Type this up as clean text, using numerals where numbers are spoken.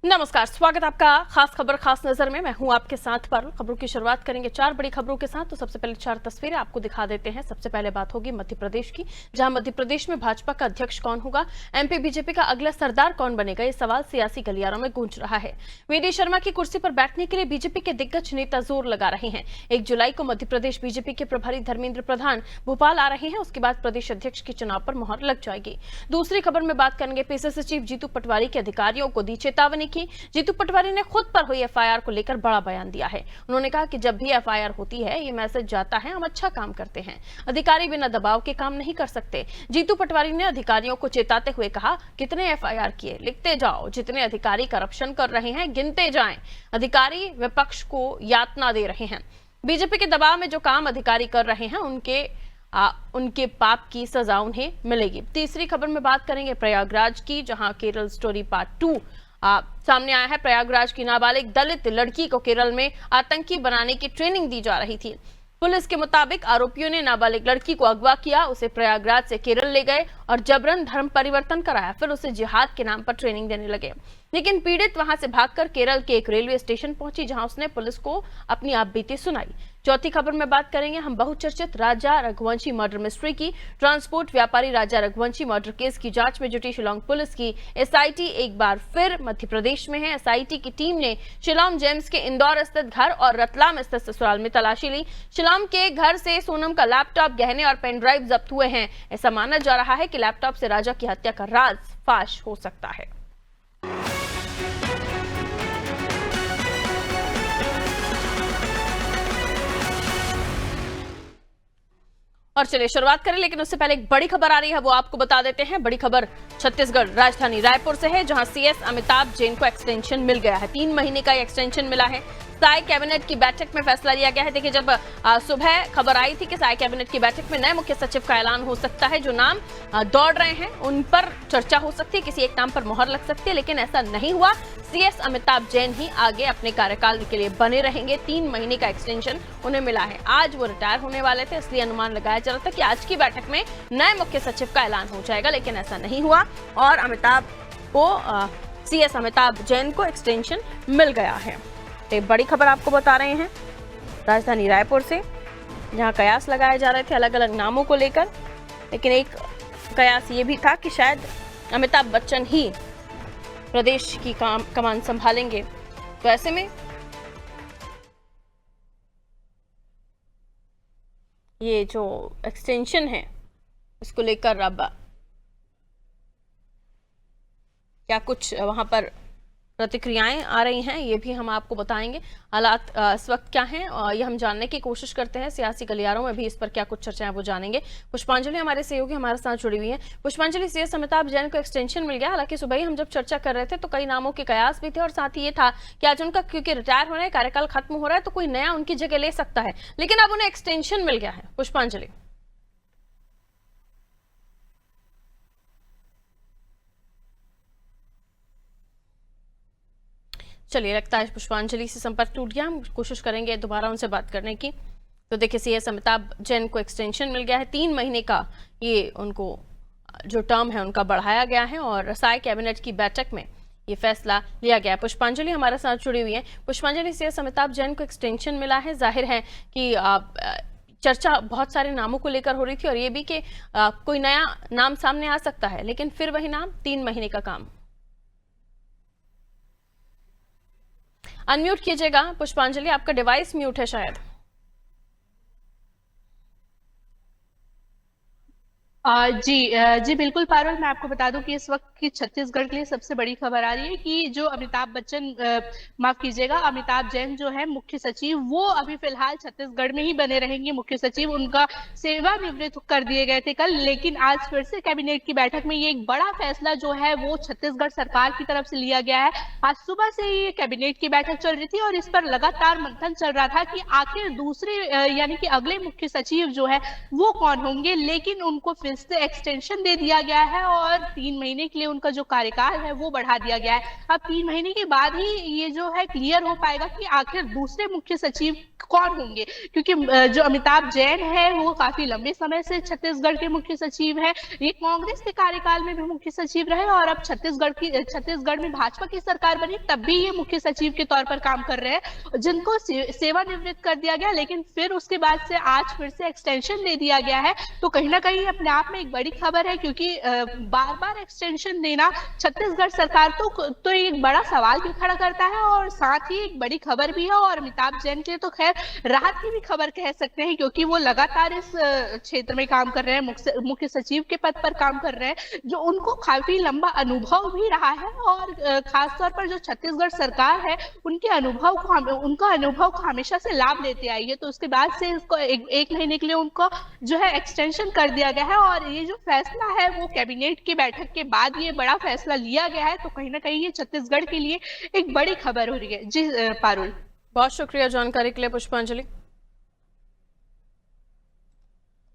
नमस्कार, स्वागत आपका खास खबर खास नजर में। मैं हूं आपके साथ पारुल। खबरों की शुरुआत करेंगे 4 बड़ी खबरों के साथ। तो सबसे पहले 4 तस्वीरें आपको दिखा देते हैं। सबसे पहले बात होगी मध्य प्रदेश की, जहां मध्य प्रदेश में भाजपा का अध्यक्ष कौन होगा, एमपी बीजेपी का अगला सरदार कौन बनेगा, ये सवाल सियासी गलियारों में गूंज रहा है। वीडी शर्मा की कुर्सी पर बैठने के लिए बीजेपी के दिग्गज नेता जोर लगा रहे हैं। 1 जुलाई को मध्य प्रदेश बीजेपी के प्रभारी धर्मेंद्र प्रधान भोपाल आ रहे हैं। उसके बाद प्रदेश अध्यक्ष के चुनाव पर मुहर लग जाएगी। दूसरी खबर में बात करेंगे पीसीसी चीफ जीतू पटवारी के अधिकारियों को दी चेतावनी की। जीतू पटवारी ने खुद पर हुई एफआईआर को लेकर बड़ा बयान दिया है। उन्होंने कहा कि जब भी एफआईआर होती है ये मैसेज जाता है हम अच्छा काम करते हैं, अधिकारी बिना दबाव के काम नहीं कर सकते। जीतू पटवारी ने अधिकारियों को चेताते हुए कहा, कितने एफआईआर किए लिखते जाओ, जितने अधिकारी करप्शन कर रहे हैं गिनते जाएं। अधिकारी विपक्ष को यातना दे रहे हैं। बीजेपी के दबाव में जो काम अधिकारी कर रहे हैं उनके पाप की सजा उन्हें मिलेगी। तीसरी खबर में बात करेंगे प्रयागराज की, जहां केरल स्टोरी पार्ट 2 सामने आया है। प्रयागराज की नाबालिग दलित लड़की को केरल में आतंकी बनाने की ट्रेनिंग दी जा रही थी। पुलिस के मुताबिक आरोपियों ने नाबालिग लड़की को अगवा किया, उसे प्रयागराज से केरल ले गए और जबरन धर्म परिवर्तन कराया, फिर उसे जिहाद के नाम पर ट्रेनिंग देने लगे। लेकिन पीड़ित वहां से भागकर केरल के एक रेलवे स्टेशन पहुंची, जहां उसने पुलिस को अपनी आपबीती सुनाई। चौथी खबर में बात करेंगे हम बहुचर्चित राजा रघुवंशी मर्डर मिस्ट्री की। ट्रांसपोर्ट व्यापारी राजा रघुवंशी मर्डर केस की जांच में जुटी शिलांग पुलिस की एसआईटी एक बार फिर मध्य प्रदेश में है। एसआईटी की टीम ने शिलांग जेम्स के इंदौर स्थित घर और रतलाम स्थित ससुराल में तलाशी ली। शिलांग के घर से सोनम का लैपटॉप, गहने और पेन ड्राइव जब्त हुए हैं। ऐसा माना जा रहा है कि लैपटॉप से राजा की हत्या का राज फाश हो सकता है। और चलिए शुरुआत करें, लेकिन उससे पहले एक बड़ी खबर आ रही है, वो आपको बता देते हैं। बड़ी खबर छत्तीसगढ़ राजधानी रायपुर से है, जहां सीएस अमिताभ जैन को एक्सटेंशन मिल गया है। 3 महीने का एक्सटेंशन मिला है। साय कैबिनेट की बैठक में फैसला लिया गया है। देखिए, जब सुबह खबर आई थी कि साय कैबिनेट की बैठक में नए मुख्य सचिव का ऐलान हो सकता है, जो नाम दौड़ रहे हैं उन पर चर्चा हो सकती है, किसी एक नाम पर मोहर लग सकती है, लेकिन ऐसा नहीं हुआ। सीएस अमिताभ जैन ही आगे अपने कार्यकाल के लिए बने रहेंगे। 3 महीने का एक्सटेंशन उन्हें मिला है। आज वो रिटायर होने वाले थे, इसलिए अनुमान लगाया जा रहा था कि आज की बैठक में नए मुख्य सचिव का ऐलान हो जाएगा, लेकिन ऐसा नहीं हुआ और सीएस अमिताभ जैन को एक्सटेंशन मिल गया है। एक बड़ी खबर आपको बता रहे हैं राजधानी रायपुर से, जहां कयास लगाए जा रहे थे अलग अलग नामों को लेकर, लेकिन एक कयास ये भी था कि शायद अमिताभ बच्चन ही प्रदेश की कमान संभालेंगे। तो ऐसे में ये जो एक्सटेंशन है उसको लेकर अब क्या कुछ वहां पर प्रतिक्रियाएं आ रही हैं, ये भी हम आपको बताएंगे। हालात इस वक्त क्या हैं ये हम जानने की कोशिश करते हैं। सियासी गलियारों में भी इस पर क्या कुछ चर्चा है वो जानेंगे। पुष्पांजलि हमारे सहयोगी हमारे साथ जुड़ी हुई है। पुष्पांजलि, सीएस अमिताभ जैन को एक्सटेंशन मिल गया। हालांकि सुबह ही हम जब चर्चा कर रहे थे तो कई नामों के कयास भी थे और साथ ही ये था कि आज उनका क्योंकि रिटायर हो रहा है, कार्यकाल खत्म हो रहा है, तो कोई नया उनकी जगह ले सकता है, लेकिन अब उन्हें एक्सटेंशन मिल गया है। पुष्पांजलि, चलिए लगता है पुष्पांजलि से संपर्क टूट गया। हम कोशिश करेंगे दोबारा उनसे बात करने की। तो देखिए, सीएस अमिताभ जैन को एक्सटेंशन मिल गया है। 3 महीने का ये उनको जो टर्म है उनका बढ़ाया गया है और साय कैबिनेट की बैठक में ये फैसला लिया गया। पुष्पांजलि हमारे साथ जुड़ी हुई है। पुष्पांजलि, सीएस अमिताभ जैन को एक्सटेंशन मिला है, जाहिर है कि चर्चा बहुत सारे नामों को लेकर हो रही थी और ये भी कि कोई नया नाम सामने आ सकता है, लेकिन फिर वही नाम, 3 महीने का काम। अनम्यूट कीजिएगा पुष्पांजलि, आपका डिवाइस म्यूट है शायद। जी बिल्कुल पारुल, मैं आपको बता दूं कि इस वक्त की छत्तीसगढ़ के लिए सबसे बड़ी खबर आ रही है कि जो अमिताभ बच्चन माफ कीजिएगा अमिताभ जैन जो है मुख्य सचिव, वो अभी फिलहाल छत्तीसगढ़ में ही बने रहेंगे मुख्य सचिव। उनका सेवानिवृत्त कर दिए गए थे कल, लेकिन आज फिर से कैबिनेट की बैठक में ये एक बड़ा फैसला जो है वो छत्तीसगढ़ सरकार की तरफ से लिया गया है। आज सुबह से ही कैबिनेट की बैठक चल रही थी और इस पर लगातार मंथन चल रहा था कि आखिर दूसरे यानी कि अगले मुख्य सचिव जो है वो कौन होंगे, लेकिन उनको फिर से एक्सटेंशन दे दिया गया है और 3 महीने के लिए उनका जो कार्यकाल है वो बढ़ा दिया गया है। अब 3 महीने के बाद ही ये जो है क्लियर हो पाएगा कि आखिर दूसरे मुख्य सचिव कौन होंगे, क्योंकि जो अमिताभ जैन है वो काफी लंबे समय से छत्तीसगढ़ के मुख्य सचिव है। ये कांग्रेस के कार्यकाल में भी मुख्य सचिव रहे और अब छत्तीसगढ़ में भाजपा की सरकार बनी तब भी ये मुख्य सचिव के तौर पर काम कर रहे हैं, जिनको सेवानिवृत्त कर दिया गया, लेकिन फिर उसके बाद से आज फिर से एक्सटेंशन दे दिया गया है। तो कहीं ना कहीं अपने आप में एक बड़ी खबर है, क्योंकि बार बार एक्सटेंशन देना छत्तीसगढ़ सरकार तो एक बड़ा सवाल भी खड़ा करता है और साथ ही एक बड़ी खबर भी है। और अमिताभ जैन के लिए तो खैर राहत की भी खबर कह सकते हैं, क्योंकि वो लगातार इस क्षेत्र में काम कर रहे हैं, मुख्य सचिव के पद पर काम कर रहे हैं, जो उनको काफी लंबा अनुभव भी रहा है। और खासतौर पर जो छत्तीसगढ़ सरकार है उनका अनुभव को हमेशा से लाभ देते आई है। तो उसके बाद से इसको एक महीने के लिए उनको जो है एक्सटेंशन कर दिया गया है और ये जो फैसला है वो कैबिनेट की बैठक के बाद ये बड़ा फैसला लिया गया है। तो कहीं ना कहीं ये छत्तीसगढ़ के लिए एक बड़ी खबर हो रही है। जी पारुल, बहुत शुक्रिया जानकारी के लिए पुष्पांजलि।